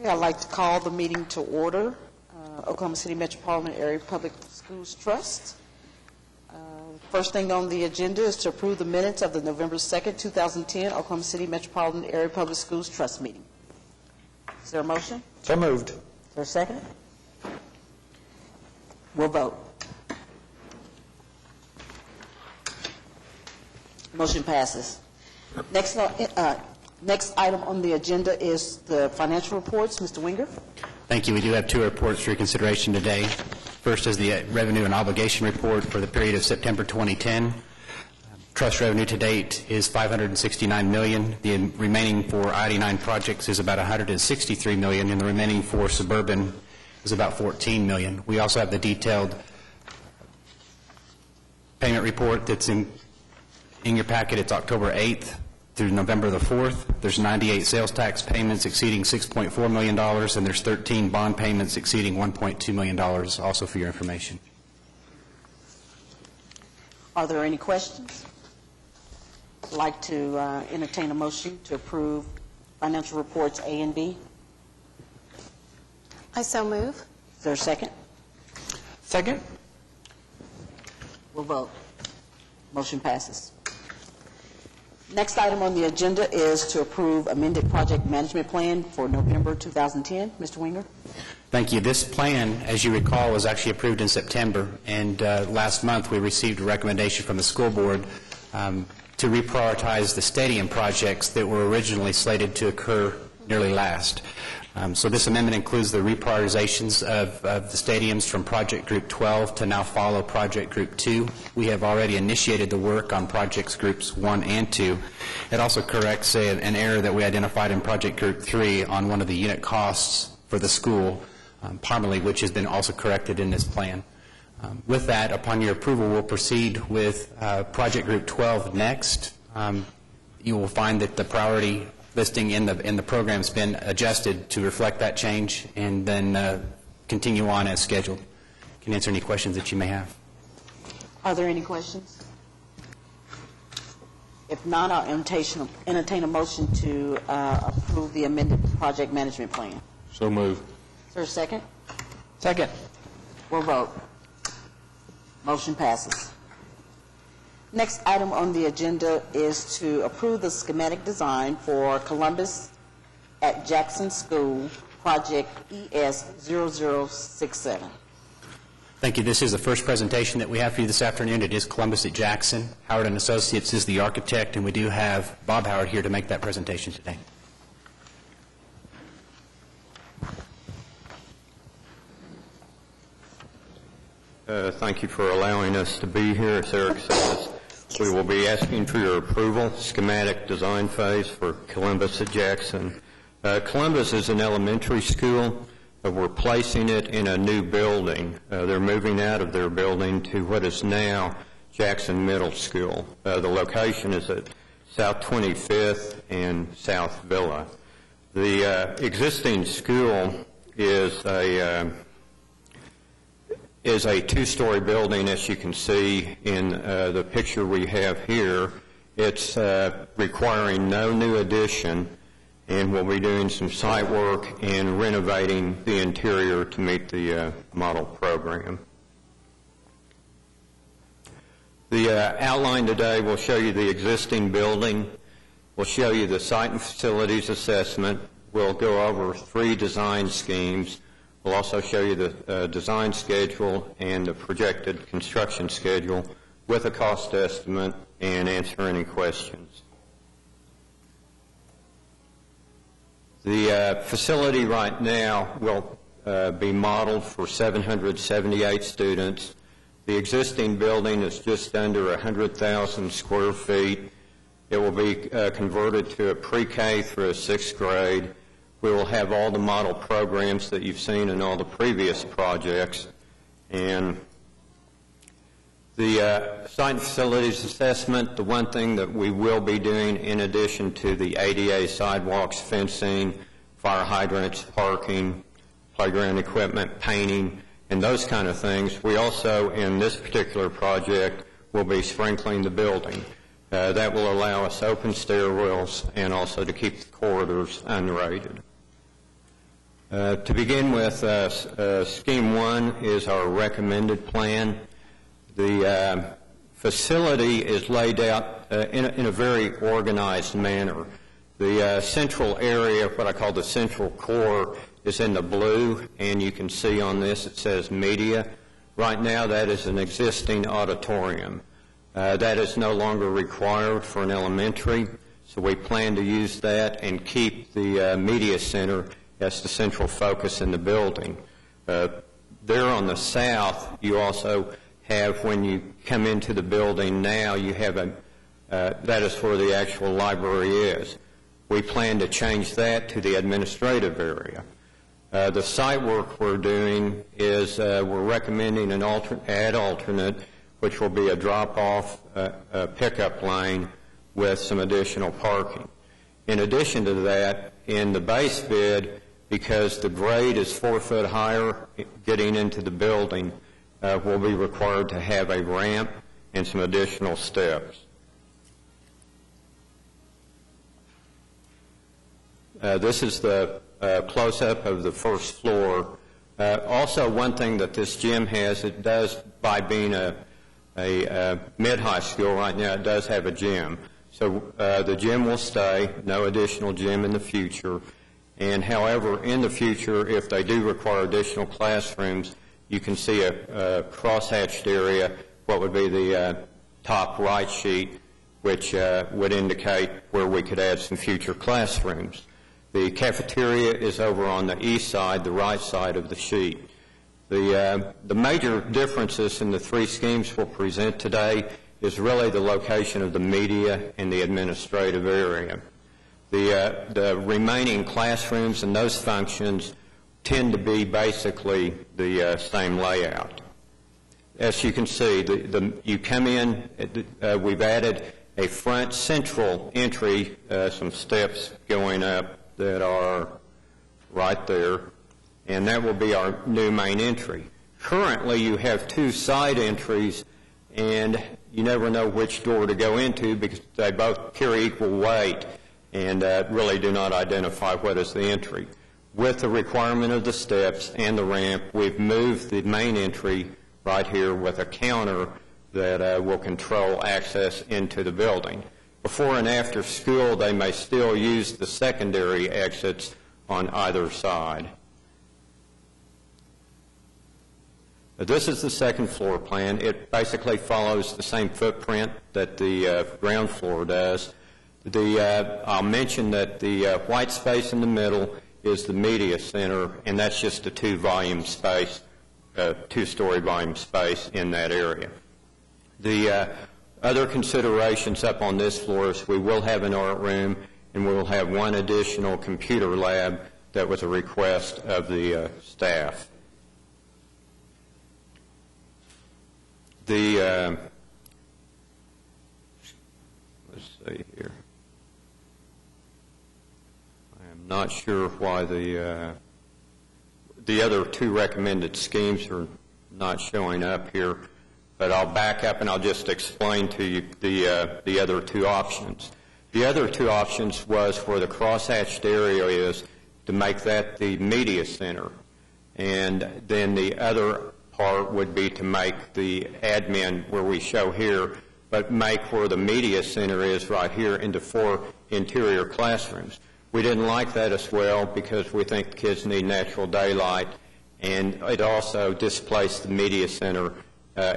Okay, I'd like to call the meeting to order. Oklahoma City Metropolitan Area Public Schools Trust. First thing on the agenda is to approve the minutes of the November 2nd, 2010 Oklahoma City Metropolitan Area Public Schools Trust meeting. Is there a motion? So moved. Is there a second? We'll vote. Motion passes. Next item on the agenda is the financial reports. Mr. Winger. Thank you. We do have two reports for your consideration today. First is the revenue and obligation report for the period of September 2010. Trust revenue to date is $569 million. The remaining for I-89 projects is about $163 million, and the remaining for suburban is about $14 million. We also have the detailed payment report that's in your packet. It's October 8th through November the 4th. There's 98 sales tax payments exceeding $6.4 million, and there's 13 bond payments exceeding $1.2 million, also for your information. Are there any questions? I'd like to entertain a motion to approve financial reports A and B. I so move. Is there a second? Second. We'll vote. Motion passes. Next item on the agenda is to approve amended project management plan for November 2010. Mr. Winger. Thank you. This plan, as you recall, was actually approved in September, and last month we received a recommendation from the school board to reprioritize the stadium projects that were originally slated to occur nearly last. So this amendment includes the reprioritizations of the stadiums from Project Group 12 to now follow Project Group 2. We have already initiated the work on Projects Groups 1 and 2. It also corrects an error that we identified in Project Group 3 on one of the unit costs for the school, Parmalee, which has been also corrected in this plan. With that, upon your approval, we'll proceed with Project Group 12 next. You will find that the priority listing in the program has been adjusted to reflect that change, and then continue on as scheduled. Can answer any questions that you may have. Are there any questions? If not, I'll entertain a motion to approve the amended project management plan. So moved. Is there a second? Second. We'll vote. Motion passes. Next item on the agenda is to approve the schematic design for Columbus at Jackson School, Project ES0067. Thank you. This is the first presentation that we have for you this afternoon. It is Columbus at Jackson. Howard & Associates is the architect, and we do have Bob Howard here to make that presentation today. Thank you for allowing us to be here. As Eric says, we will be asking for your approval, schematic design phase for Columbus at Jackson. Columbus is an elementary school. We're placing it in a new building. They're moving out of their building to what is now Jackson Middle School. The location is at South 25th and South Villa. The existing school is a two-story building, as you can see in the picture we have here. It's requiring no new addition, and we'll be doing some site work and renovating the interior to meet the model program. The outline today will show you the existing building. We'll show you the site and facilities assessment. We'll go over 3 design schemes. We'll also show you the design schedule and the projected construction schedule with a cost estimate and answer any questions. The facility right now will be modeled for 778 students. The existing building is just under 100,000 square feet. It will be converted to a pre-K through a 6th grade. We will have all the model programs that you've seen in all the previous projects. And the site and facilities assessment, the one thing that we will be doing in addition to the ADA sidewalks, fencing, fire hydrants, parking, playground equipment, painting, and those kind of things, we also, in this particular project, will be sprinkling the building. That will allow us open stairwells and also to keep the corridors unrated. To begin with, Scheme 1 is our recommended plan. The facility is laid out in a very organized manner. The central area, what I call the central core, is in the blue, and you can see on this it says media. Right now that is an existing auditorium. That is no longer required for an elementary, so we plan to use that and keep the media center as the central focus in the building. There on the south, you also have, when you come into the building now, you have that is where the actual library is. We plan to change that to the administrative area. The site work we're doing is we're recommending an alternate, which will be a drop-off pickup lane with some additional parking. In addition to that, in the base bid, because the grade is 4 foot higher getting into the building, we'll be required to have a ramp and some additional steps. This is the close-up of the first floor. Also, one thing that this gym has, it does, by being a mid-high school right now, it does have a gym. So the gym will stay, no additional gym in the future. And however, in the future, if they do require additional classrooms, you can see a cross-hatched area, what would be the top right sheet, which would indicate where we could add some future classrooms. The cafeteria is over on the east side, the right side of the sheet. The major differences in the three schemes we'll present today is really the location of the media and the administrative area. The remaining classrooms and those functions tend to be basically the same layout. As you can see, you come in, we've added a front central entry, some steps going up that are right there, and that will be our new main entry. Currently, you have two side entries, and you never know which door to go into because they both carry equal weight and really do not identify what is the entry. With the requirement of the steps and the ramp, we've moved the main entry right here with a counter that will control access into the building. Before and after school, they may still use the secondary exits on either side. This is the second floor plan. It basically follows the same footprint that the ground floor does. I'll mention that the white space in the middle is the media center, and that's just a two-volume space, two-story volume space in that area. The other considerations up on this floor is we will have an art room, and we will have one additional computer lab that was a request of the staff. Let's see here. I am not sure why the other two recommended schemes are not showing up here, but I'll back up and I'll just explain to you the other two options. The other two options was for the cross-hatched area is to make that the media center, and then the other part would be to make the admin where we show here, but make where the media center is right here into 4 interior classrooms. We didn't like that as well because we think the kids need natural daylight, and it also displaced the media center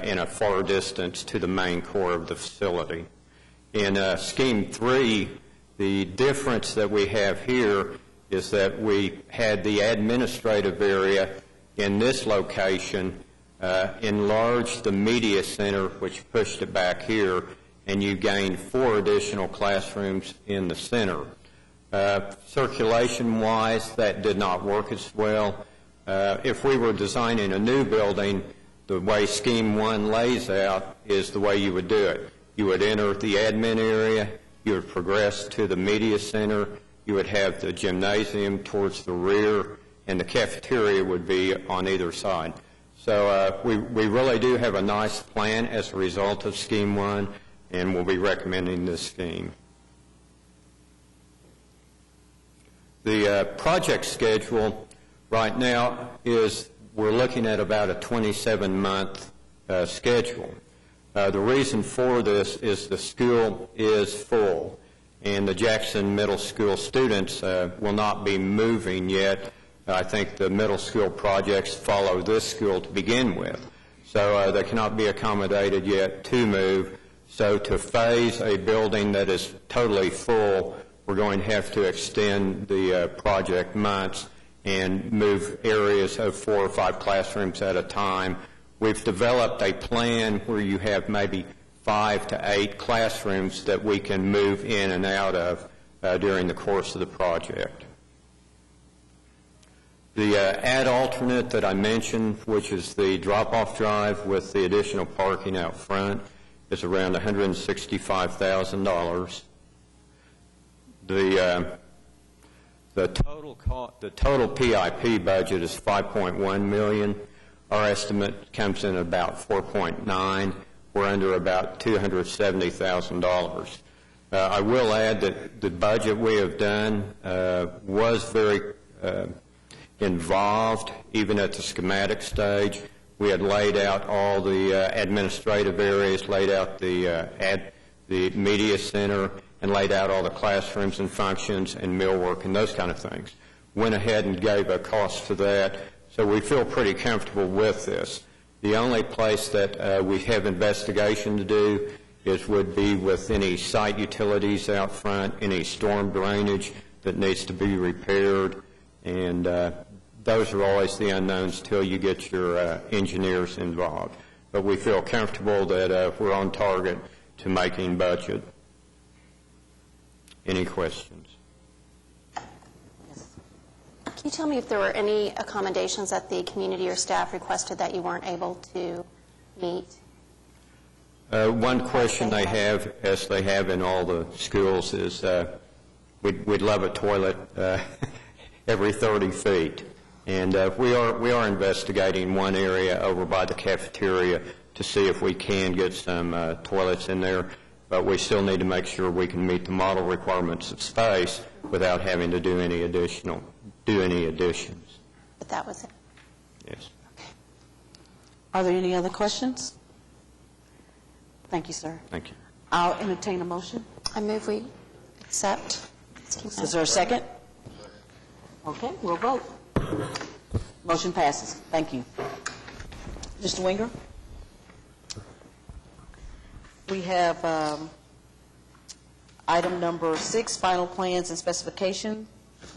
in a far distance to the main core of the facility. In Scheme 3, the difference that we have here is that we had the administrative area in this location enlarged the media center, which pushed it back here, and you gained 4 additional classrooms in the center. Circulation-wise, that did not work as well. If we were designing a new building, the way Scheme 1 lays out is the way you would do it. You would enter the admin area, you would progress to the media center, you would have the gymnasium towards the rear, and the cafeteria would be on either side. So we really do have a nice plan as a result of Scheme 1, and we'll be recommending this scheme. The project schedule right now is we're looking at about a 27-month schedule. The reason for this is the school is full, and the Jackson Middle School students will not be moving yet. I think the middle school projects follow this school to begin with, so they cannot be accommodated yet to move. So to phase a building that is totally full, we're going to have to extend the project months and move areas of 4 or 5 classrooms at a time. We've developed a plan where you have maybe 5 to 8 classrooms that we can move in and out of during the course of the project. The add alternate that I mentioned, which is the drop-off drive with the additional parking out front, is around $165,000. The total PIP budget is $5.1 million. Our estimate comes in about $4.9. We're under about $270,000. I will add that the budget we have done was very involved, even at the schematic stage. We had laid out all the administrative areas, laid out the media center, and laid out all the classrooms and functions and millwork and those kind of things. Went ahead and gave a cost to that, so we feel pretty comfortable with this. The only place that we have investigation to do would be with any site utilities out front, any storm drainage that needs to be repaired, and those are always the unknowns till you get your engineers involved. But we feel comfortable that we're on target to making budget. Any questions? Can you tell me if there were any accommodations that the community or staff requested that you weren't able to meet? One question they have, as they have in all the schools, is we'd love a toilet every 30 feet. And we are investigating one area over by the cafeteria to see if we can get some toilets in there, but we still need to make sure we can meet the model requirements of space without having to do any additions. But that was it. Yes. Are there any other questions? Thank you, sir. Thank you. I'll entertain a motion. I move we accept. Is there a second? Okay, we'll vote. Motion passes. Thank you. Mr. Winger? We have item number 6, final plans and specification.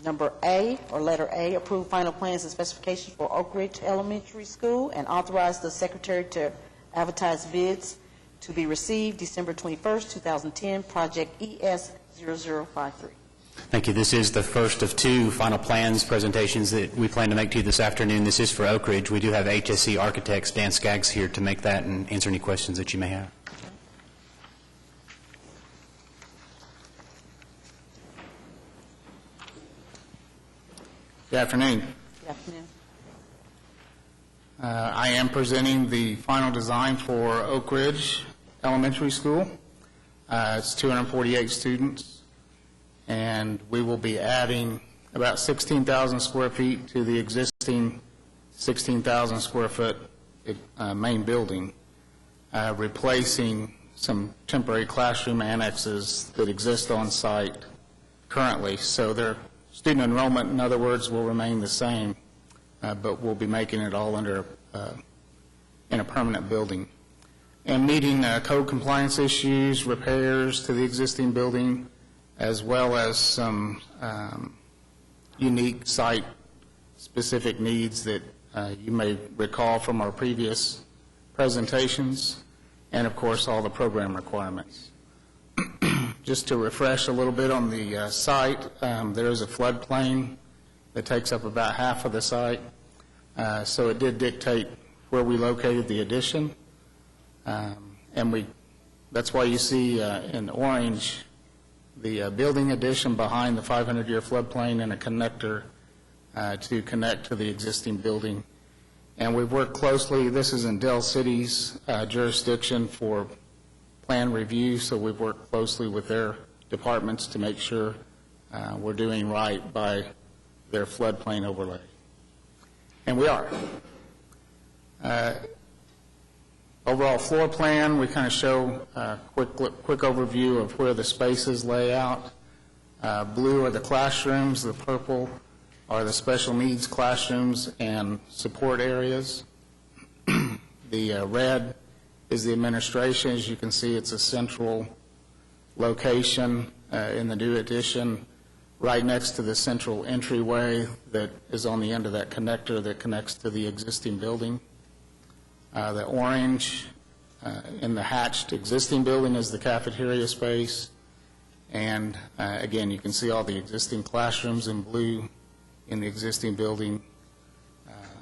Number A, or letter A, approve final plans and specifications for Oak Ridge Elementary School and authorize the secretary to advertise bids to be received December 21st, 2010, project ES0053. Thank you. This is the first of 2 final plans presentations that we plan to make to you this afternoon. This is for Oak Ridge. We do have HSC architects, Dan Skaggs, here to make that and answer any questions that you may have. Good afternoon. Good afternoon. I am presenting the final design for Oak Ridge Elementary School. It's 248 students, and we will be adding about 16,000 square feet to the existing 16,000 square foot main building, replacing some temporary classroom annexes that exist on site currently. So their student enrollment, in other words, will remain the same, but we'll be making it all under in a permanent building. And meeting code compliance issues, repairs to the existing building, as well as some unique site-specific needs that you may recall from our previous presentations, and of course all the program requirements. Just to refresh a little bit on the site, there is a floodplain that takes up about half of the site, so it did dictate where we located the addition, and that's why you see in orange the building addition behind the 500-year floodplain and a connector to connect to the existing building. And we've worked closely, this is in Del City's jurisdiction for plan review, so we've worked closely with their departments to make sure we're doing right by their floodplain overlay. and we are. Overall floor plan, we kind of show a quick overview of where the spaces lay out. Blue are the classrooms, the purple are the special needs classrooms and support areas. The red is the administration. As you can see, it's a central location in the new addition, right next to the central entryway that is on the end of that connector that connects to the existing building. The orange in the hatched existing building is the cafeteria space. And again, you can see all the existing classrooms in blue in the existing building,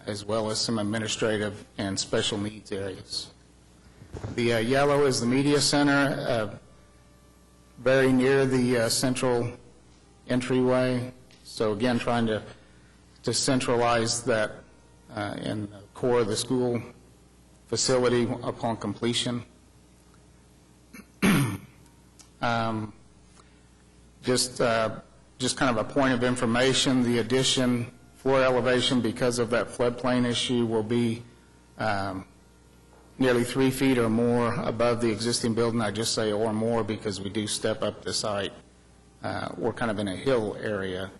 as well as some administrative and special needs areas. The yellow is the media center, very near the central entryway. So again, trying to centralize that in the core of the school facility upon completion. Just kind of a point of information, the addition floor elevation, because of that floodplain issue, will be nearly 3 feet or more above the existing building. I just say or more because we do step up the site. We're kind of in a hill area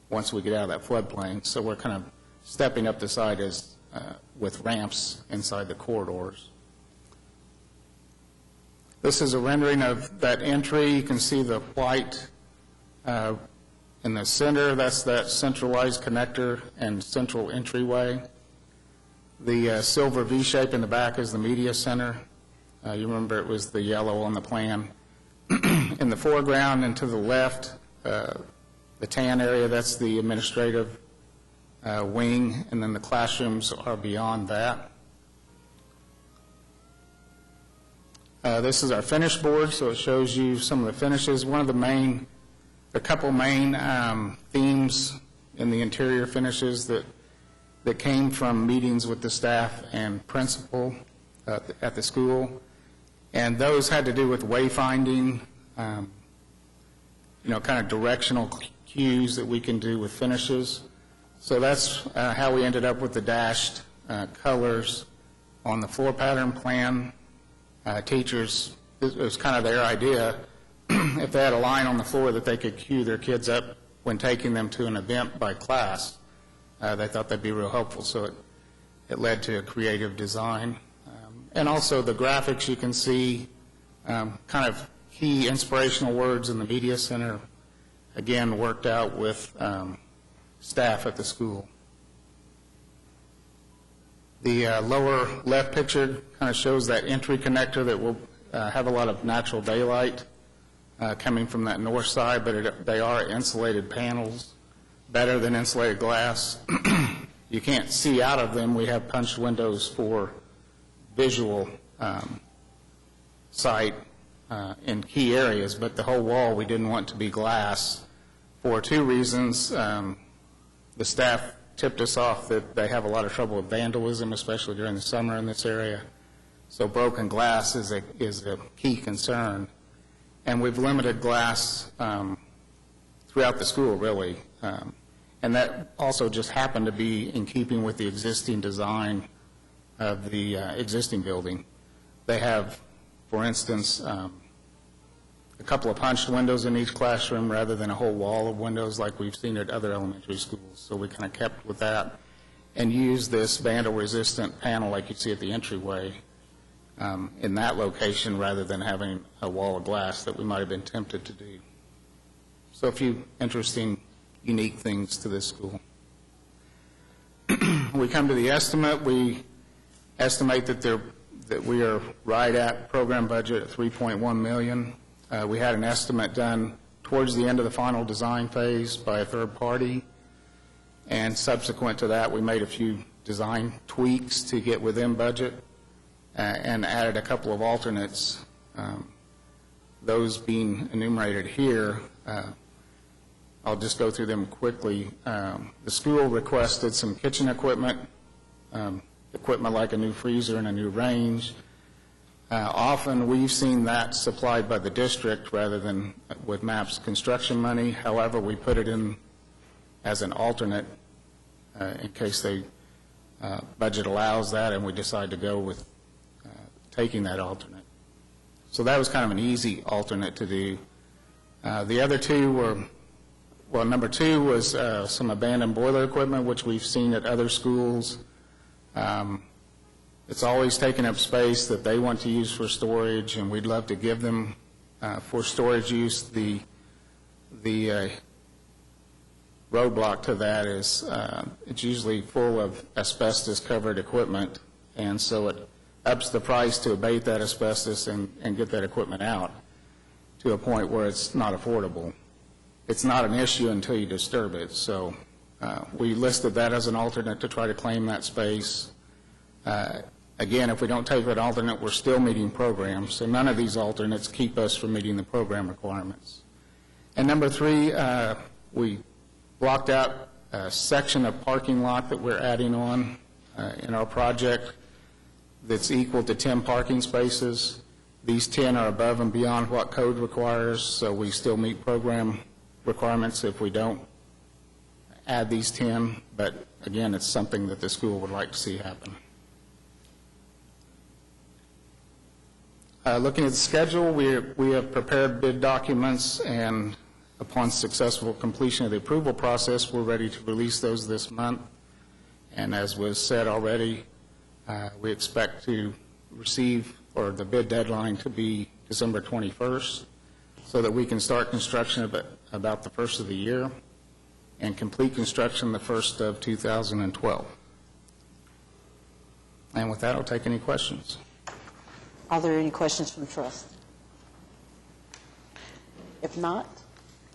once we get out of that floodplain, so we're kind of stepping up the site as with ramps inside the corridors. This is a rendering of that entry. You can see the white in the center. That's that centralized connector and central entryway. The silver V shape in the back is the media center. You remember it was the yellow on the plan. In the foreground and to the left, the tan area, that's the administrative wing, and then the classrooms are beyond that. This is our finish board, so it shows you some of the finishes. A couple main themes in the interior finishes that came from meetings with the staff and principal at the school, and those had to do with wayfinding, kind of directional cues that we can do with finishes. So that's how we ended up with the dashed colors on the floor pattern plan. Teachers, it was kind of their idea, if they had a line on the floor that they could cue their kids up when taking them to an event by class, they thought that'd be real helpful. So it led to a creative design. And also the graphics, you can see kind of key inspirational words in the media center, again, worked out with staff at the school. The lower left picture kind of shows that entry connector that will have a lot of natural daylight coming from that north side, but they are insulated panels, better than insulated glass. You can't see out of them. We have punched windows for visual sight in key areas, but the whole wall we didn't want to be glass for two reasons. The staff tipped us off that they have a lot of trouble with vandalism, especially during the summer in this area. So broken glass is a key concern. And we've limited glass throughout the school, really. And that also just happened to be in keeping with the existing design of the existing building. They have, for instance, a couple of punched windows in each classroom rather than a whole wall of windows like we've seen at other elementary schools. So we kind of kept with that and used this vandal-resistant panel like you see at the entryway in that location rather than having a wall of glass that we might have been tempted to do. So a few interesting, unique things to this school. We come to the estimate. We estimate that we are right at program budget at $3.1 million. We had an estimate done towards the end of the final design phase by a third party, and subsequent to that we made a few design tweaks to get within budget and added a couple of alternates, those being enumerated here. I'll just go through them quickly. The school requested some kitchen equipment like a new freezer and a new range. Often we've seen that supplied by the district rather than with MAP's construction money. However, we put it in as an alternate in case they budget allows that, and we decided to go with taking that alternate. So that was kind of an easy alternate to do. The other two were, well, number two was some abandoned boiler equipment, which we've seen at other schools. It's always taken up space that they want to use for storage, and we'd love to give them for storage use. The roadblock to that is it's usually full of asbestos-covered equipment, and so it ups the price to abate that asbestos and get that equipment out to a point where it's not affordable. It's not an issue until you disturb it, so we listed that as an alternate to try to claim that space. Again, if we don't take that alternate, we're still meeting programs, so none of these alternates keep us from meeting the program requirements. And number three, we blocked out a section of parking lot that we're adding on in our project that's equal to 10 parking spaces. These 10 are above and beyond what code requires, so we still meet program requirements if we don't add these 10, but again, it's something that the school would like to see happen. Looking at the schedule, we have prepared bid documents, and upon successful completion of the approval process, we're ready to release those this month. And as was said already, we expect to receive, or the bid deadline to be December 21st, so that we can start construction about the first of the year and complete construction the first of 2012. And with that, I'll take any questions. Are there any questions from the trust? If not,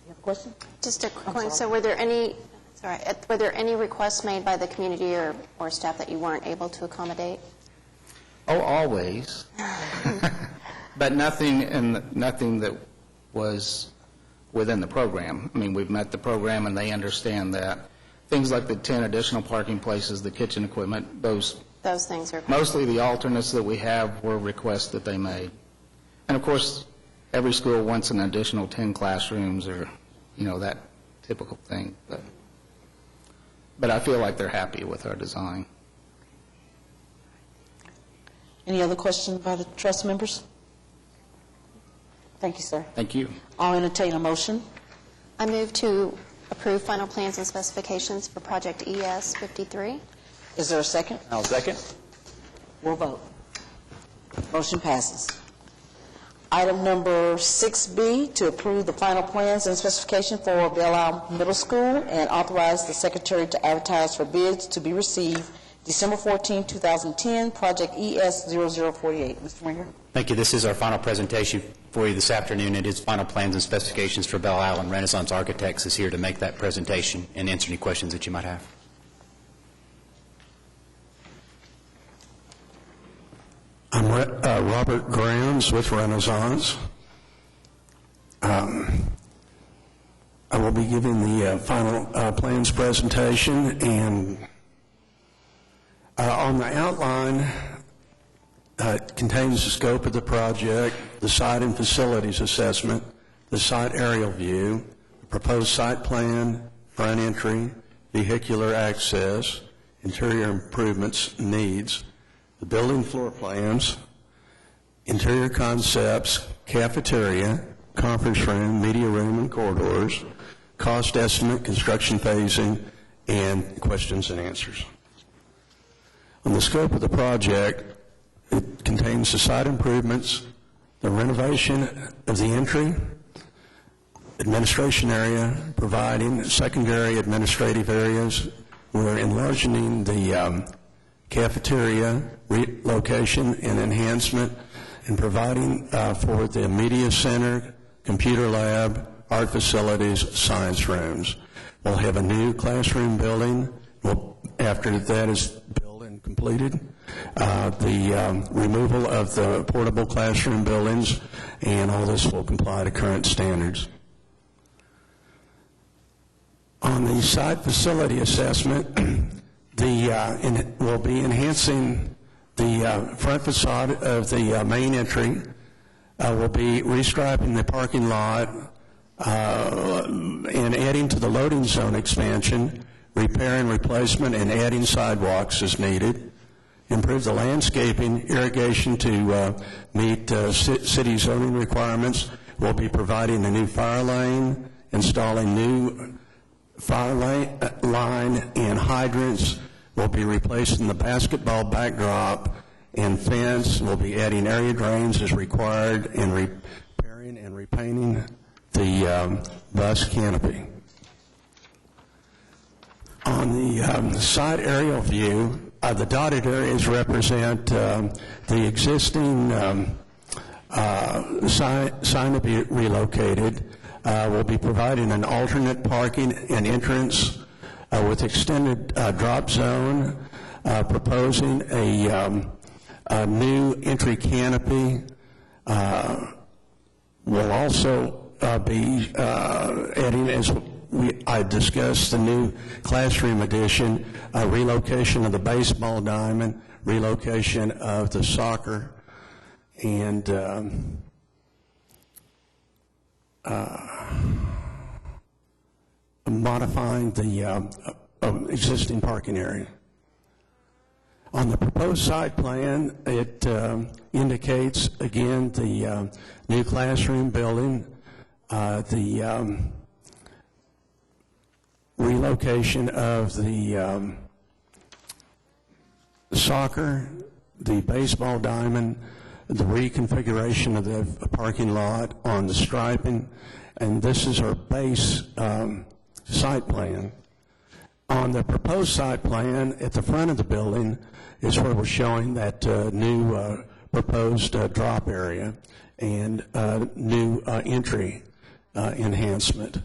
you have a question? Just a quick one. So were there any requests made by the community or staff that you weren't able to accommodate? Oh, always. But nothing that was within the program. I mean, we've met the program, and they understand that. Things like the 10 additional parking places, the kitchen equipment, those things are... Mostly the alternates that we have were requests that they made. And, of course, every school wants an additional 10 classrooms or, you know, that typical thing. But I feel like they're happy with our design. Any other questions by the trust members? Thank you, sir. Thank you. I'll entertain a motion. I move to approve final plans and specifications for Project ES 53. Is there a second? I'll second. We'll vote. Motion passes. Item number 6B, to approve the final plans and specification for Belle Isle Middle School and authorize the secretary to advertise for bids to be received December 14, 2010, Project ES 0048. Mr. Winger. Thank you. This is our final presentation for you this afternoon. It is final plans and specifications for Belle Isle, and Renaissance Architects is here to make that presentation and answer any questions that you might have. I'm Robert Grams with Renaissance. I will be giving the final plans presentation, and on the outline it contains the scope of the project, the site and facilities assessment, the site aerial view, the proposed site plan, front entry, vehicular access, interior improvements needs, the building floor plans, interior concepts, cafeteria, conference room, media room, and corridors, cost estimate, construction phasing, and questions and answers. On the scope of the project, it contains the site improvements, the renovation of the entry, administration area, providing secondary administrative areas. We're enlarging the cafeteria relocation and enhancement, and providing for the media center, computer lab, art facilities, science rooms. We'll have a new classroom building. After that is built and completed, the removal of the portable classroom buildings, and all this will comply to current standards. On the site facility assessment, we'll be enhancing the front facade of the main entry. We'll be restriping the parking lot and adding to the loading zone expansion, repair and replacement and adding sidewalks as needed, improve the landscaping, irrigation to meet city zoning requirements. We'll be providing a new fire lane, installing new fire line and hydrants. We'll be replacing the basketball backdrop and fence. We'll be adding area drains as required and repairing and repainting the bus canopy. On the side aerial view, the dotted areas represent the existing sign to be relocated. We'll be providing an alternate parking and entrance with extended drop zone, proposing a new entry canopy. We'll also be adding, as I discussed, the new classroom addition, relocation of the baseball diamond, relocation of the soccer, and modifying the existing parking area. On the proposed site plan, it indicates, again, the new classroom building, the relocation of the soccer, the baseball diamond, the reconfiguration of the parking lot on the striping, and this is our base site plan. On the proposed site plan, at the front of the building is where we're showing that new proposed drop area and new entry enhancement.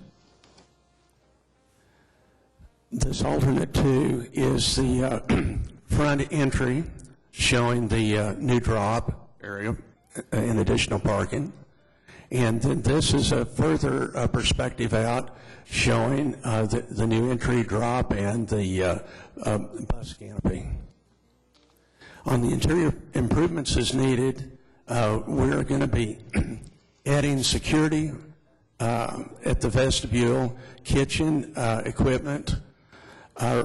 This alternate 2 is the front entry showing the new drop area and additional parking. And then this is a further perspective out showing the new entry drop and the bus canopy. On the interior improvements as needed, we're going to be adding security at the vestibule, kitchen equipment,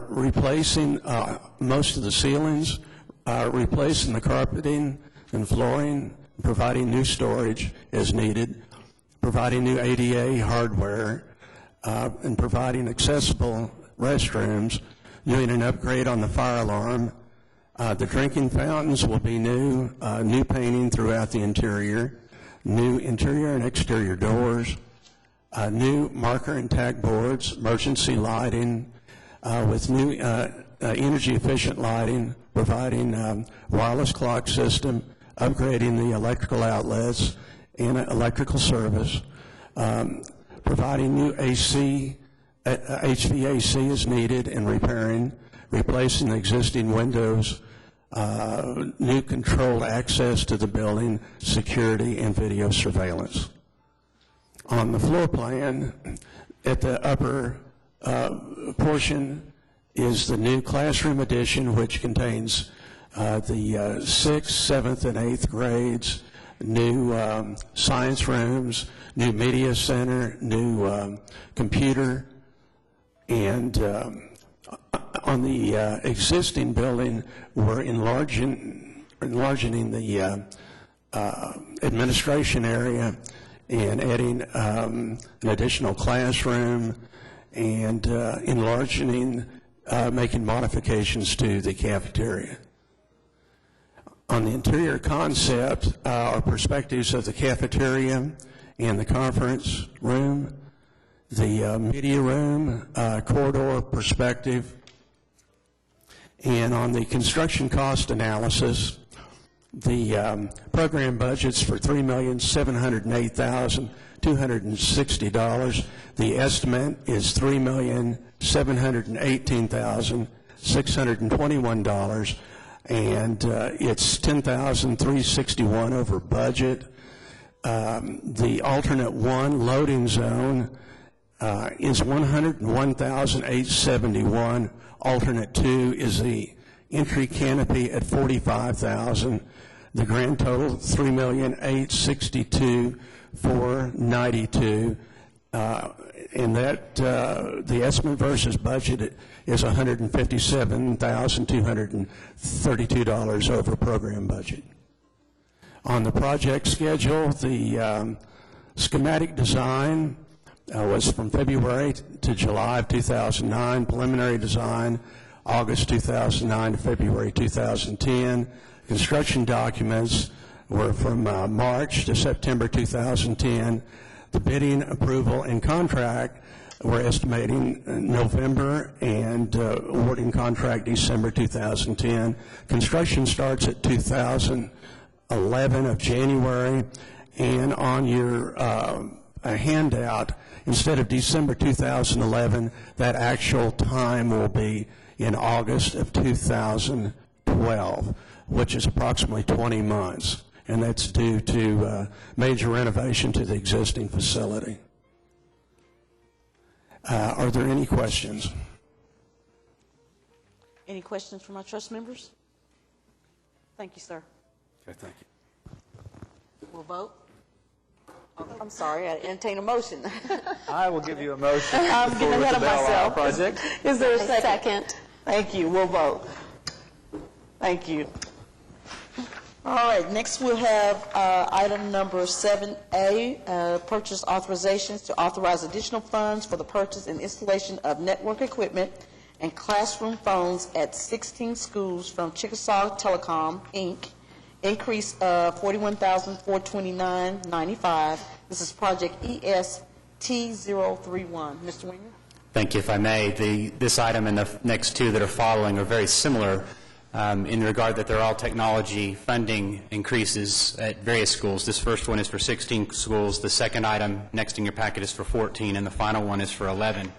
replacing most of the ceilings, replacing the carpeting and flooring, providing new storage as needed, providing new ADA hardware, and providing accessible restrooms, doing an upgrade on the fire alarm. The drinking fountains will be new, new painting throughout the interior, new interior and exterior doors, new marker and tag boards, emergency lighting, with new energy-efficient lighting, providing wireless clock system, upgrading the electrical outlets and electrical service, providing new AC, HVAC as needed, and repairing, replacing the existing windows, new controlled access to the building, security, and video surveillance. On the floor plan, at the upper portion is the new classroom addition, which contains the 6th, 7th, and 8th grades, new science rooms, new media center, new computer, and on the existing building, we're enlarging the administration area and adding an additional classroom and enlarging, making modifications to the cafeteria. On the interior concept, are perspectives of the cafeteria and the conference room, the media room, corridor perspective, and on the construction cost analysis, the program budget's for $3,708,260. The estimate is $3,718,621, and it's $10,361 over budget. The alternate 1 loading zone is $101,871. Alternate 2 is the entry canopy at $45,000. The grand total, $3,862,492. and that the estimate versus budget is $157,232 over program budget. On the project schedule, the schematic design was from February to July of 2009, preliminary design August 2009 to February 2010. Construction documents were from March to September 2010. The bidding, approval, and contract we're estimating November and awarding contract December 2010. Construction starts at 2011 of January, and on your handout, instead of December 2011, that actual time will be in August of 2012, which is approximately 20 months, and that's due to major renovation to the existing facility. Are there any questions? Any questions from our trust members? Thank you, sir. Okay, thank you. We'll vote. Oh, I'm sorry, I entertain a motion. I will give you a motion. I'm for getting ahead the of Bell Isle myself. project. Is there a A second? second. Thank you. We'll vote. Thank you. All right, next we'll have item number 7A, purchase authorizations to authorize additional funds for the purchase and installation of network equipment and classroom phones at 16 schools from Chickasaw Telecom, Inc., increase of $41,429.95. This is project EST031. Mr. Winger? Thank you. If I may, this item and the next two that are following are very similar in regard that they're all technology funding increases at various schools. This first one is for 16 schools. The second item next in your packet is for 14, and the final one is for 11.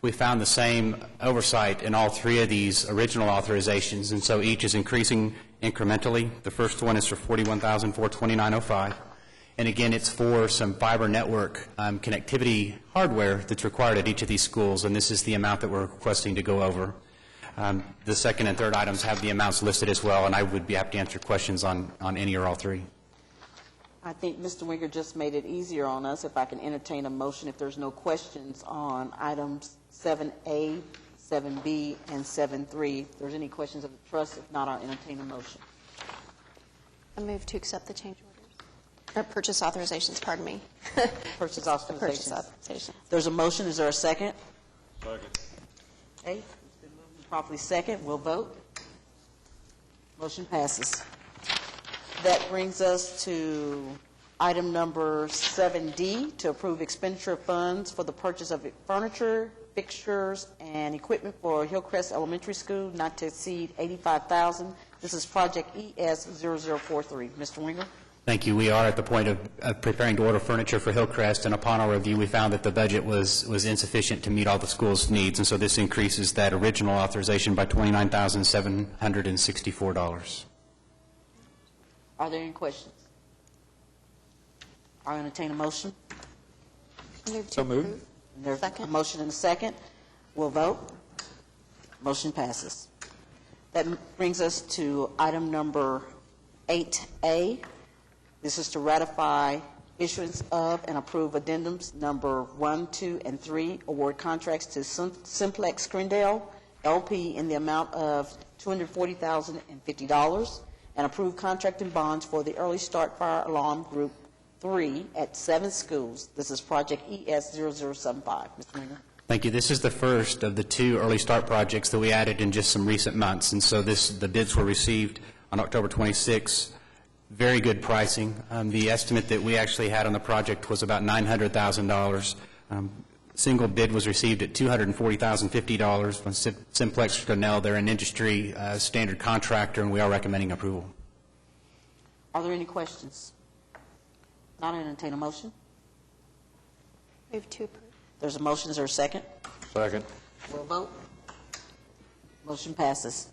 We found the same oversight in all three of these original authorizations, and so each is increasing incrementally. The first one is for $41,429.05. And again, it's for some fiber network connectivity hardware that's required at each of these schools, and this is the amount that we're requesting to go over. The second and third items have the amounts listed as well, and I would be happy to answer questions on any or all three. I think Mr. Winger just made it easier on us if I can entertain a motion if there's no questions on items 7A, 7B, and 7.3. If there's any questions of the trust, if not, I'll entertain a motion. I move to accept the change orders. Or purchase authorizations, pardon me. Purchase Purchase authorizations. authorization. There's a motion. Is there a second? Second. Okay. It's been moved and properly second. We'll vote. Motion passes. That brings us to item number 7D, to approve expenditure of funds for the purchase of furniture, fixtures, and equipment for Hillcrest Elementary School, not to exceed $85,000. This is project ES0043. Mr. Winger? Thank you. We are at the point of preparing to order furniture for Hillcrest, and upon our review, we found that the budget was insufficient to meet all the school's needs, and so this increases that original authorization by $29,764. Are there any questions? I'll entertain a motion. Move to So moved. approve. There's a Second. motion and a second. We'll vote. Motion passes. That brings us to item number 8A. This is to ratify issuance of and approve addendums number 1, 2, and 3, award contracts to Simplex Crindale, LP, in the amount of $240,050, and approve contract and bonds for the Early Start Fire Alarm Group 3 at 7 schools. This is project ES0075. Mr. Winger? Thank you. This is the first of the 2 early start projects that we added in just some recent months, and so the bids were received on October 26. Very good pricing. The estimate that we actually had on the project was about $900,000. Single bid was received at $240,050 from Simplex Crindale. They're an industry standard contractor, and we are recommending approval. Are there any questions? Not entertain a motion. Move to approve. There's a motion. Is there a second? Second. We'll vote. Motion passes.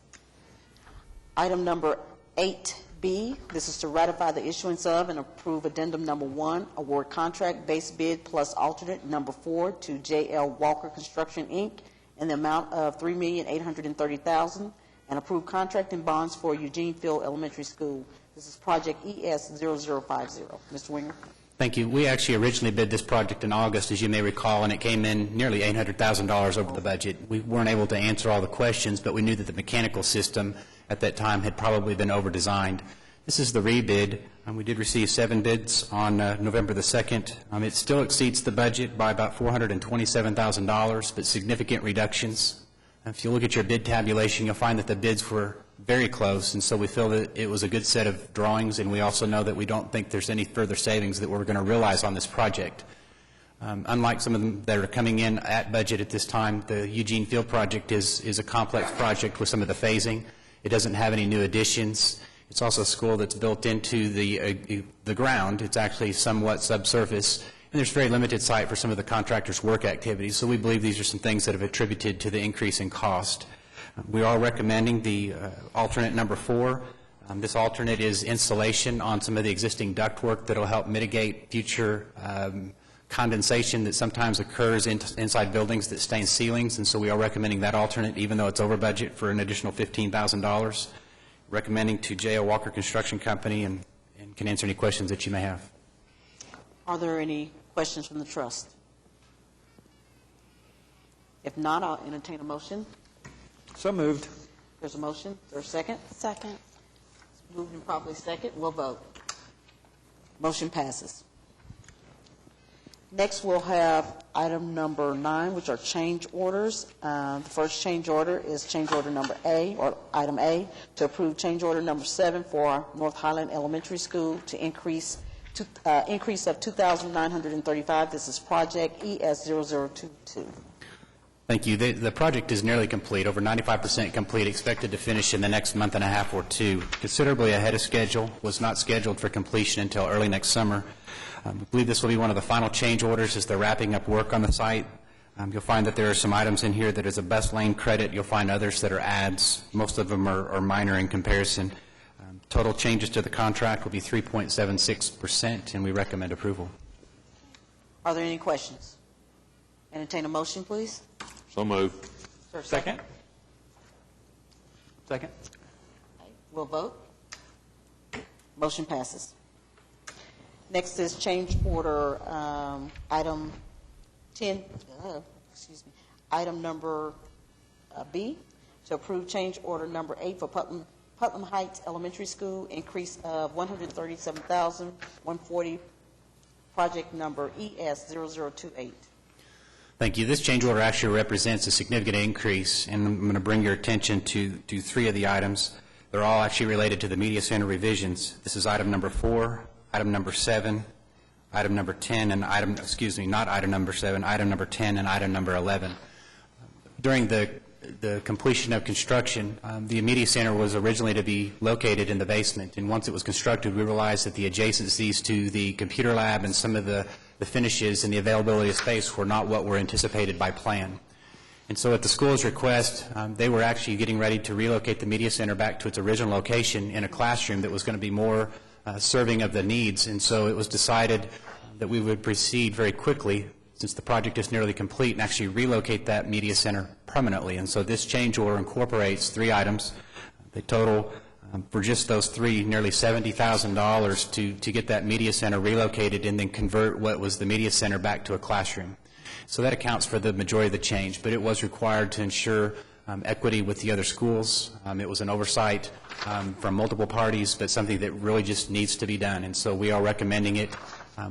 Item number 8B, this is to ratify the issuance of and approve addendum number 1, award contract base bid plus alternate number 4 to J.L. Walker Construction, Inc., in the amount of $3,830,000, and approve contract and bonds for Eugene Field Elementary School. This is project ES0050. Mr. Winger? Thank you. We actually originally bid this project in August, as you may recall, and it came in nearly $800,000 over the budget. We weren't able to answer all the questions, but we knew that the mechanical system at that time had probably been over-designed. This is the rebid. We did receive 7 bids on November the 2nd. It still exceeds the budget by about $427,000, but significant reductions. If you look at your bid tabulation, you'll find that the bids were very close, and so we feel that it was a good set of drawings, and we also know that we don't think there's any further savings that we're going to realize on this project. Unlike some of them that are coming in at budget at this time, the Eugene Field project is a complex project with some of the phasing. It doesn't have any new additions. It's also a school that's built into the ground. It's actually somewhat subsurface, and there's very limited site for some of the contractors' work activities. So we believe these are some things that have attributed to the increase in cost. We are recommending the alternate number 4. This alternate is insulation on some of the existing ductwork that will help mitigate future condensation that sometimes occurs inside buildings that stain ceilings, and so we are recommending that alternate, even though it's over budget, for an additional $15,000. Recommending to J.O. Walker Construction Company, and can answer any questions that you may have. Are there any questions from the trust? If not, I'll entertain a motion. So moved. There's a motion. There's a second. Second. It's moved and properly second. We'll vote. Motion passes. Next, we'll have item number 9, which are change orders. The first change order is change order number A, or item A, to approve change order number 7 for North Highland Elementary School to increase of $2,935. This is project ES0022. Thank you. The project is nearly complete, over 95% complete, expected to finish in the next month and a half or 2. Considerably ahead of schedule, was not scheduled for completion until early next summer. We believe this will be one of the final change orders as they're wrapping up work on the site. You'll find that there are some items in here that is a bus lane credit. You'll find others that are adds. Most of them are minor in comparison. Total changes to the contract will be 3.76%, and we recommend approval. Are there any questions? Entertain a motion, please. So moved. Sir, Second. We'll vote. Motion passes. Next is change order item 10, item number B, to approve change order number 8 for Putnam Heights Elementary School, increase of $137,140, project number ES0028. Thank you. This change order actually represents a significant increase, and I'm going to bring your attention to 3 of the items. They're all actually related to the media center revisions. This is item number 4, item number 7, item number 10, and item number 10 and item number 11. During the completion of construction, the media center was originally to be located in the basement, and once it was constructed, we realized that the adjacencies to the computer lab and some of the finishes and the availability of space were not what were anticipated by plan. And so at the school's request, they were actually getting ready to relocate the media center back to its original location in a classroom that was going to be more serving of the needs. And so it was decided that we would proceed very quickly, since the project is nearly complete, and actually relocate that media center permanently. And so this change order incorporates 3 items. They total, for just those 3, nearly $70,000 to get that media center relocated and then convert what was the media center back to a classroom. So that accounts for the majority of the change, but it was required to ensure equity with the other schools. It was an oversight from multiple parties, but something that really just needs to be done. And so we are recommending it.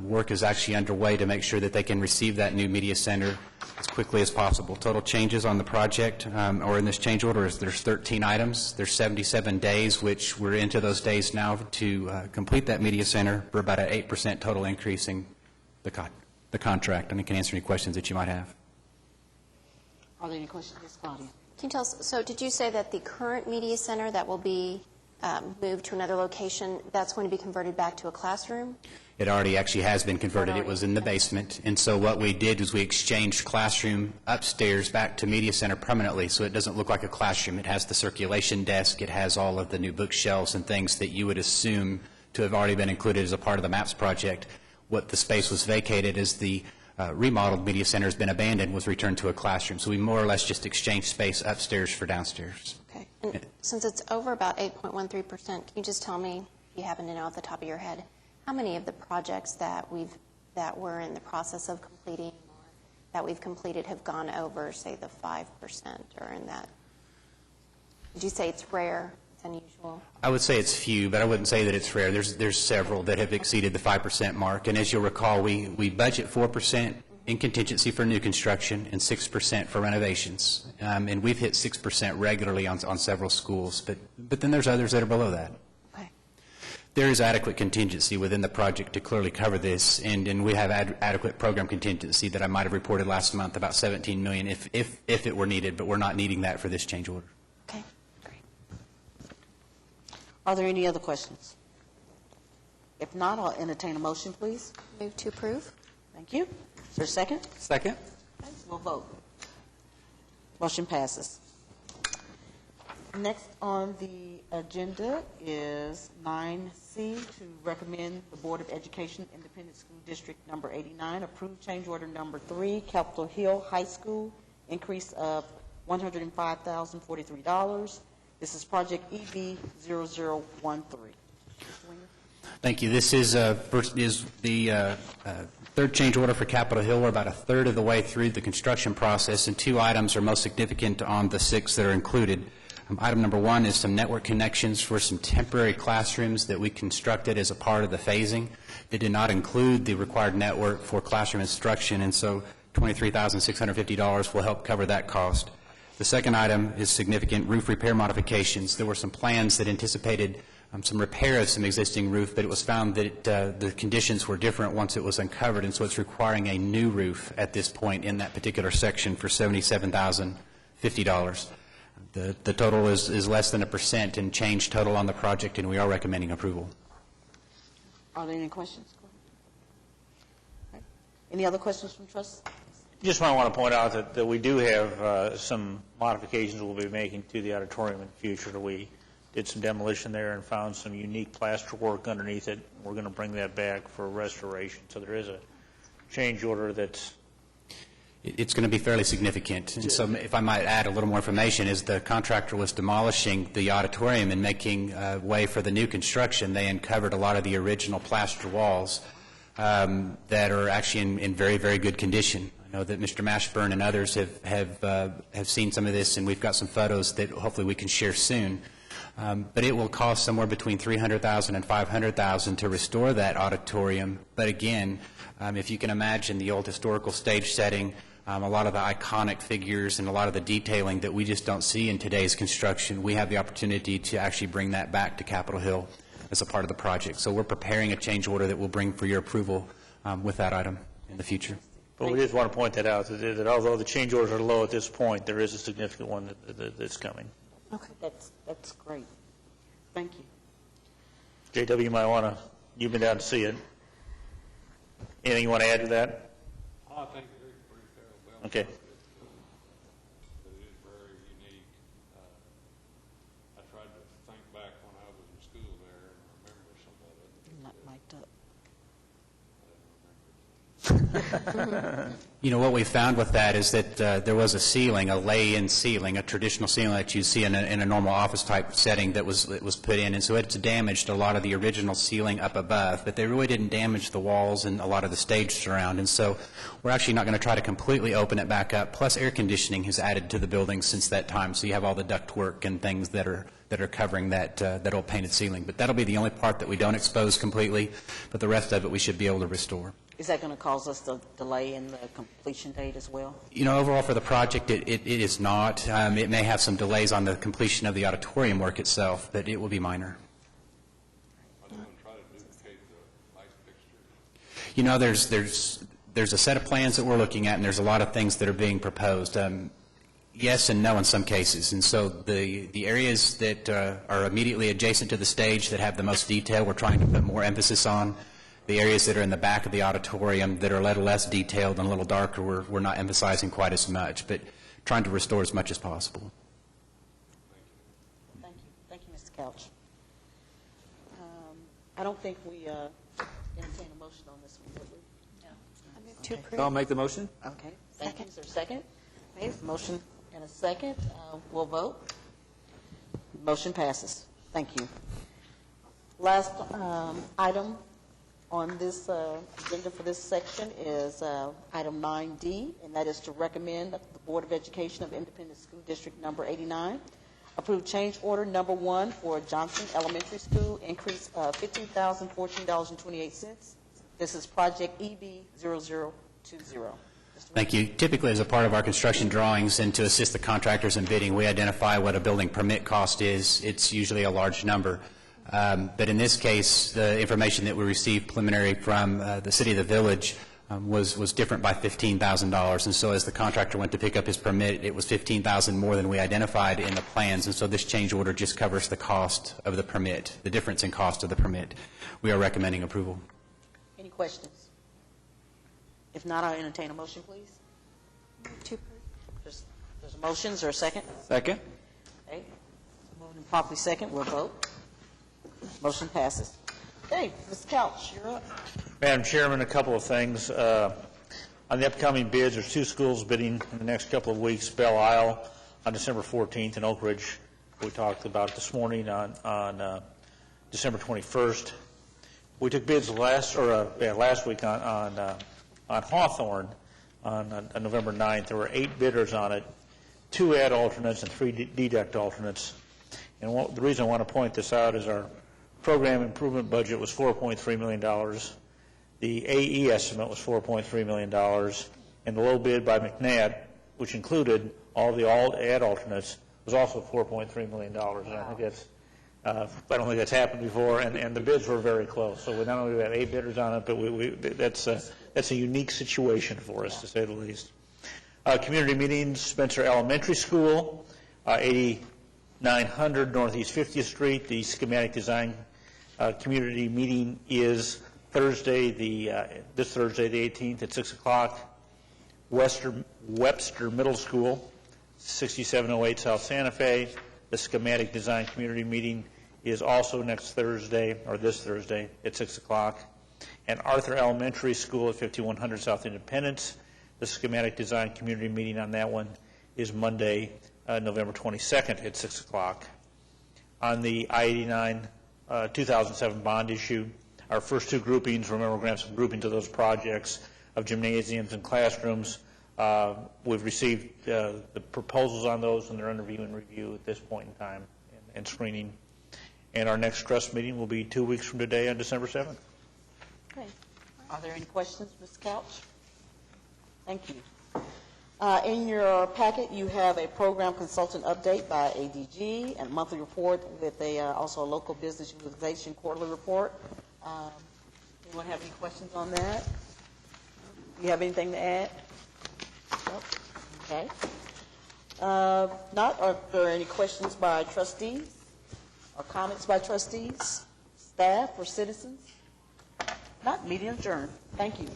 Work is actually underway to make sure that they can receive that new media center as quickly as possible. Total changes on the project, or in this change order, is there's 13 items. There's 77 days, which we're into those days now to complete that media center for about an 8% total increase in the contract. And I can answer any questions that you might have. Are there any questions, Ms. Claudia? Can you tell us, so did you say that the current media center that will be moved to another location, that's going to be converted back to a classroom? It already actually has been converted. It was in the basement. And so what we did was we exchanged classroom upstairs back to media center permanently, so it doesn't look like a classroom. It has the circulation desk. It has all of the new bookshelves and things that you would assume to have already been included as a part of the MAPS project. What the space was vacated as the remodeled media center has been abandoned was returned to a classroom. So we more or less just exchanged space upstairs for downstairs. Okay. And since it's over about 8.13%, can you just tell me, if you happen to know off the top of your head, how many of the projects that we're in the process of completing or that we've completed have gone over, say, the 5% or in that? Would you say it's rare, it's unusual? I would say it's few, but I wouldn't say that it's rare. There's several that have exceeded the 5% mark. And as you'll recall, we budget 4% in contingency for new construction and 6% for renovations. And we've hit 6% regularly on several schools, but then there's others that are below that. Okay. There is adequate contingency within the project to clearly cover this, and we have adequate program contingency that I might have reported last month, about $17 million if it were needed, but we're not needing that for this change order. Okay, great. Are there any other questions? If not, I'll entertain a motion, please. Move to approve. Thank you. Is there a second? Second. Okay, we'll vote. Motion passes. Next on the agenda is 9C, to recommend the Board of Education Independent School District Number 89 approve change order number 3, Capitol Hill High School, increase of $105,043. This is project EB0013. Thank you. This is the third change order for Capitol Hill. We're about a third of the way through the construction process, and 2 items are most significant on the 6 that are included. Item number 1 is some network connections for some temporary classrooms that we constructed as a part of the phasing. They did not include the required network for classroom instruction, and so $23,650 will help cover that cost. The second item is significant roof repair modifications. There were some plans that anticipated some repair of some existing roof, but it was found that the conditions were different once it was uncovered, and so it's requiring a new roof at this point in that particular section for $77,050. The total is less than 1% in change total on the project, and we are recommending approval. Are there any questions? Right. Any other questions from trustees? Just want to point out that we do have some modifications we'll be making to the auditorium in the future. We did some demolition there and found some unique plaster work underneath it. We're going to bring that back for restoration. So there is a change order that's... It's going to be fairly significant. And so if I might add a little more information, as the contractor was demolishing the auditorium and making way for the new construction, they uncovered a lot of the original plaster walls that are actually in very, very good condition. I know that Mr. Mashburn and others have seen some of this, and we've got some photos that hopefully we can share soon. But it will cost somewhere between $300,000 and $500,000 to restore that auditorium. But again, if you can imagine the old historical stage setting, a lot of the iconic figures and a lot of the detailing that we just don't see in today's construction, we have the opportunity to actually bring that back to Capitol Hill as a part of the project. So we're preparing a change order that we'll bring for your approval with that item in the future. But we just want to point that out, that although the change orders are low at this point, there is a significant one that's coming. Okay, that's great. Thank you. JW, you might want to, you've been down to see it. Anything you want to add to that? I think it is pretty thorough. Okay. It is very unique. I tried to think back when I was in school there and remember some of it. Not mic'd up. You know, what we found with that is that there was a ceiling, a lay-in ceiling, a traditional ceiling that you see in a normal office-type setting that was put in, and so it's damaged a lot of the original ceiling up above, but they really didn't damage the walls and a lot of the stage surround, and so we're actually not going to try to completely open it back up, plus air conditioning has added to the building since that time, so you have all the ductwork and things that are covering that old painted ceiling. But that'll be the only part that we don't expose completely, but the rest of it we should be able to restore. Is that going to cause us a delay in the completion date as well? You know, overall for the project, it is not. It may have some delays on the completion of the auditorium work itself, but it will be minor. I was going to try to duplicate the light fixtures. You know, there's a set of plans that we're looking at, and there's a lot of things that are being proposed. Yes and no in some cases, and so the areas that are immediately adjacent to the stage that have the most detail, we're trying to put more emphasis on. The areas that are in the back of the auditorium that are a little less detailed and a little darker, we're not emphasizing quite as much, but trying to restore as much as possible. Thank you. Thank you, Mr. Couch. I don't think we entertain a motion on this one, did we? No. I move to approve. So I'll make the motion. Okay. Thank you. Is there a second? Okay, motion and a second. We'll vote. Motion passes. Thank you. Last item on this agenda for this section is item 9D, and that is to recommend that the Board of Education of Independent School District Number 89 approve change order number 1 for Johnson Elementary School, increase of $15,014.28. This is project EB0020. Thank you. Typically, as a part of our construction drawings and to assist the contractors in bidding, we identify what a building permit cost is. It's usually a large number. But in this case, the information that we received preliminary from the city of the village was different by $15,000. And so as the contractor went to pick up his permit, it was $15,000 more than we identified in the plans. And so this change order just covers the cost of the permit, the difference in cost of the permit. We are recommending approval. Any questions? If not, I'll entertain a motion, please. There's a motion. Is there a second? Second. Okay. Moving properly second, we'll vote. Motion passes. Okay, Mr. Couch, you're up. Madam Chairman, a couple of things. On the upcoming bids, there's 2 schools bidding in the next couple of weeks. Belle Isle on December 14th and Oak Ridge, we talked about this morning on December 21st. We took bids last week on Hawthorne on November 9th. There were 8 bidders on it, 2 add alternates and 3 deduct alternates. And the reason I want to point this out is our program improvement budget was $4.3 million. The AE estimate was $4.3 million. And the low bid by McNabb, which included all the add alternates, was also $4.3 million. And I think I don't think that's happened before. And the bids were very close. So we not only have 8 bidders on it, but that's a unique situation for us, to say the least. Community meetings, Spencer Elementary School, 8900 Northeast 50th Street. The schematic design community meeting is Thursday, this Thursday, the 18th at 6 o'clock. Webster Middle School, 6708 South Santa Fe. The schematic design community meeting is also next Thursday, or this Thursday, at 6 o'clock. And Arthur Elementary School at 5100 South Independence. The schematic design community meeting on that one is Monday, November 22nd at 6 o'clock. On the I-89 2007 bond issue, our first 2 groupings, remember we're going to have some groupings of those projects of gymnasiums and classrooms. We've received the proposals on those, and they're under review at this point in time and screening. And our next trust meeting will be 2 weeks from today on December 7th. Okay. Are there any questions, Mr. Couch? Thank you. In your packet, you have a program consultant update by ADG and a monthly report with also a local business utilization quarterly report. Anyone have any questions on that? Do you have anything to add? Nope. Okay. Not, are there any questions by trustees or comments by trustees, staff, or citizens? Not, meeting adjourned. Thank you.